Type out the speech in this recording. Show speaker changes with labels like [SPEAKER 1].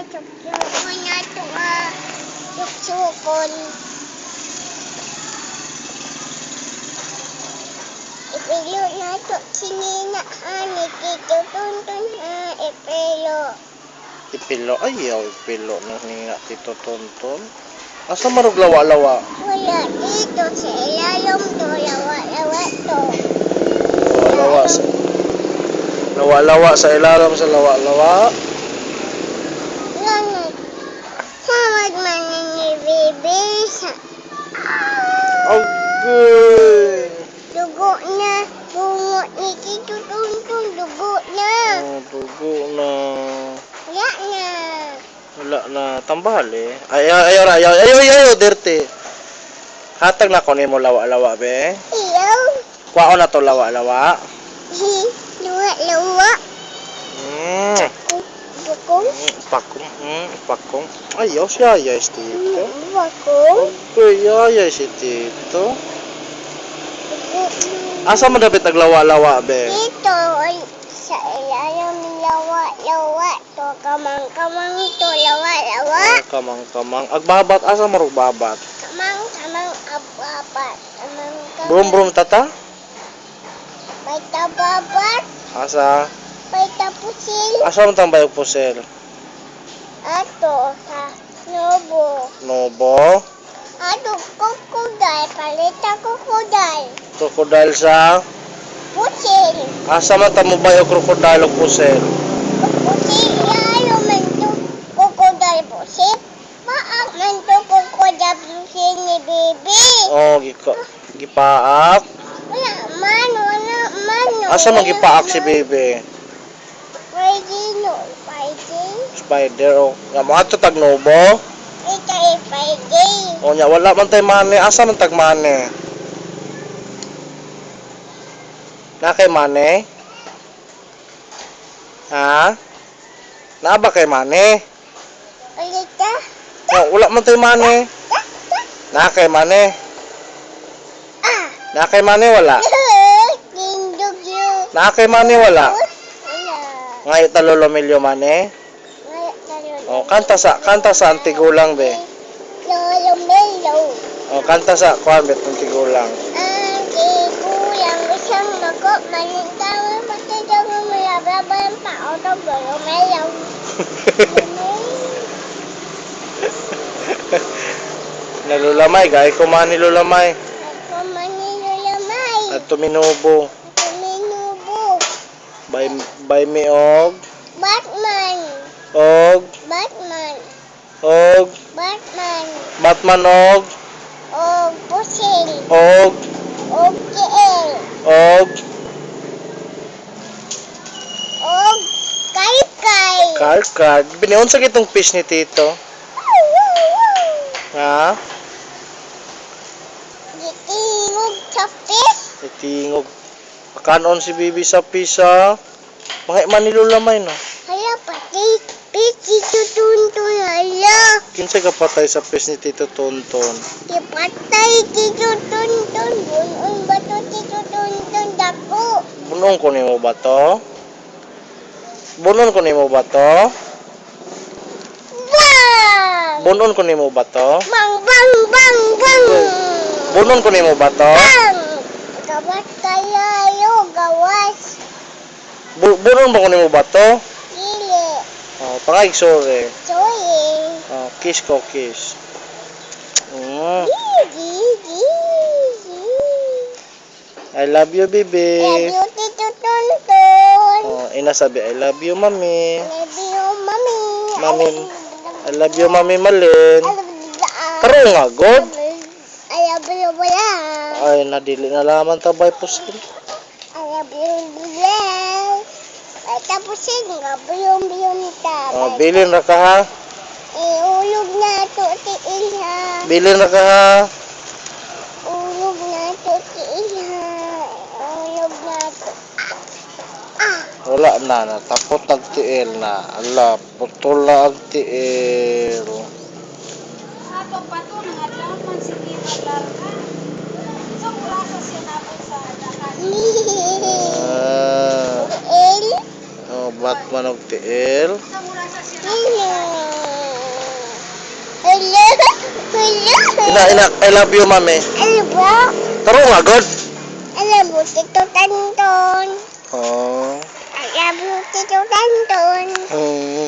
[SPEAKER 1] Suksukon na ito nga. Suksukon. Ipilo na ito. Sinina ani. Kito tuntun ha. Ipilo.
[SPEAKER 2] Ipilo. Ayaw, ipilo na nina Tito Tonton. Asa marog lawa-lawa?
[SPEAKER 1] Wala dito sa ilalim to. Lawa-lawa to.
[SPEAKER 2] Lawa-lawa sa ilalim sa lawa-lawa.
[SPEAKER 1] Ganun. Samad man ni Bibi sa...
[SPEAKER 2] Agay!
[SPEAKER 1] Dugo na. Bungo ni Tito Tuntun. Dugo na.
[SPEAKER 2] Oh, dugo na.
[SPEAKER 1] Wala na.
[SPEAKER 2] Wala na. Tambahal eh. Ayaw, dirty. Hatag na ko ni mo lawa-lawa, be.
[SPEAKER 1] Iyaw.
[SPEAKER 2] Kuwao na to lawa-lawa.
[SPEAKER 1] Lawa-lawa. Bakong.
[SPEAKER 2] Pakong. Ayaw siya, si Tito.
[SPEAKER 1] Bakong.
[SPEAKER 2] Okay, si Tito. Asa mo dapat naglawa-lawa, be?
[SPEAKER 1] Dito, sa ilalim lawa-lawa. To, kamang-kamang ito, lawa-lawa.
[SPEAKER 2] Kamang-kamang. Agbabat, asa marog babat?
[SPEAKER 1] Kamang-kamang ababat. Kamang-kamang.
[SPEAKER 2] Brum-brum tata?
[SPEAKER 1] Baita babat.
[SPEAKER 2] Asa?
[SPEAKER 1] Baita pusil.
[SPEAKER 2] Asa mo tambayog pusel?
[SPEAKER 1] Ato, sa snobo.
[SPEAKER 2] Nobo?
[SPEAKER 1] Ato, kukuday. Palita kukuday.
[SPEAKER 2] Krokodil sa?
[SPEAKER 1] Pusil.
[SPEAKER 2] Asa man tamo bayog krokodil o pusel?
[SPEAKER 1] Pusil, lalo man to kukuday pusil. Maak man to kukuday pusil ni Bibi.
[SPEAKER 2] Oh, gipaak.
[SPEAKER 1] Wala man.
[SPEAKER 2] Asa man gipaak si Bebe?
[SPEAKER 1] Pwede.
[SPEAKER 2] Spider o. Nga mga ito tag nobo?
[SPEAKER 1] Ito ay pwede.
[SPEAKER 2] O nya wala man tay mane. Asa man tag mane? Na kay mane? Ha? Na ba kay mane?
[SPEAKER 1] Ulit ka?
[SPEAKER 2] Wala man tay mane. Na kay mane? Na kay mane wala?
[SPEAKER 1] Tindog yun.
[SPEAKER 2] Na kay mane wala?
[SPEAKER 1] Wala.
[SPEAKER 2] Ngay talolo milyo mane? O kanta sa antigulang be.
[SPEAKER 1] Lolo Melo.
[SPEAKER 2] O kanta sa kuan bet antigulang.
[SPEAKER 1] Ang tigulang isang mako malintang matidang malababan pa auto Lolo Melo.
[SPEAKER 2] Nalulamay gay ko man ni lulamay.
[SPEAKER 1] Ako manilulamay.
[SPEAKER 2] At tuminubo.
[SPEAKER 1] Tuminubo.
[SPEAKER 2] By me og
[SPEAKER 1] Batman.
[SPEAKER 2] og Batman og
[SPEAKER 1] Og pusil.
[SPEAKER 2] og
[SPEAKER 1] Og kiel.
[SPEAKER 2] og
[SPEAKER 1] Og kay.
[SPEAKER 2] card. Biniun sa kitong fish ni Tito. Ha?
[SPEAKER 1] Gitingog sa fish.
[SPEAKER 2] Itingog. Kanon si Bibi sa pisa. Mga manilulamay no.
[SPEAKER 1] Hala pati. Pichi tutuntun hala.
[SPEAKER 2] Kinsa ka patay sa fish ni Tito Tonton?
[SPEAKER 1] Ipatay titutuntun. Bunong bato titutuntun dako.
[SPEAKER 2] Bunong ko nimo ba to? Bunon ko nimo ba to?
[SPEAKER 1] Bang!
[SPEAKER 2] Bunon ko nimo ba to?
[SPEAKER 1] Bang!
[SPEAKER 2] Bunon ko nimo ba to?
[SPEAKER 1] Bang! Gawas kalayo, gawas.
[SPEAKER 2] Bunon ba ko nimo ba to?
[SPEAKER 1] Dili.
[SPEAKER 2] Oh, pangay sorry.
[SPEAKER 1] Soy.
[SPEAKER 2] Oh, kiss ko, kiss.
[SPEAKER 1] Di.
[SPEAKER 2] I love you, Bibi.
[SPEAKER 1] Love you, Tito Tonton.
[SPEAKER 2] Oh, inasabi, I love you, Mami.
[SPEAKER 1] Love you, Mami.
[SPEAKER 2] Mami. I love you, Mami Malin. Karo nga, God.
[SPEAKER 1] I love you, wala.
[SPEAKER 2] Ay, nadili na laman tabay pusil.
[SPEAKER 1] I love you, wala. Ay, tapos nga, biyong ta.
[SPEAKER 2] Oh, bilin ra ka ha.
[SPEAKER 1] Ulog na to, tiin ha.
[SPEAKER 2] Bilin ra ka ha.
[SPEAKER 1] Ulog na to, tiin ha. Ulog na to.
[SPEAKER 2] Wala na, natapot nagtiil na. Ala, putol na ang tiil.
[SPEAKER 3] Ato pato nga laman si Tita Larga. Sa kurasa siya napon sa dakan.
[SPEAKER 1] El?
[SPEAKER 2] Oh, Batman og tiil.
[SPEAKER 3] Sa kurasa siya
[SPEAKER 1] Hello. Hello. Hello.
[SPEAKER 2] Ina, I love you, mami.
[SPEAKER 1] Ano ba?
[SPEAKER 2] Taro nga, God.
[SPEAKER 1] Alam mo, Tito Tanton.
[SPEAKER 2] Oh.
[SPEAKER 1] Alam mo, Tito Tanton.
[SPEAKER 2] Hmm.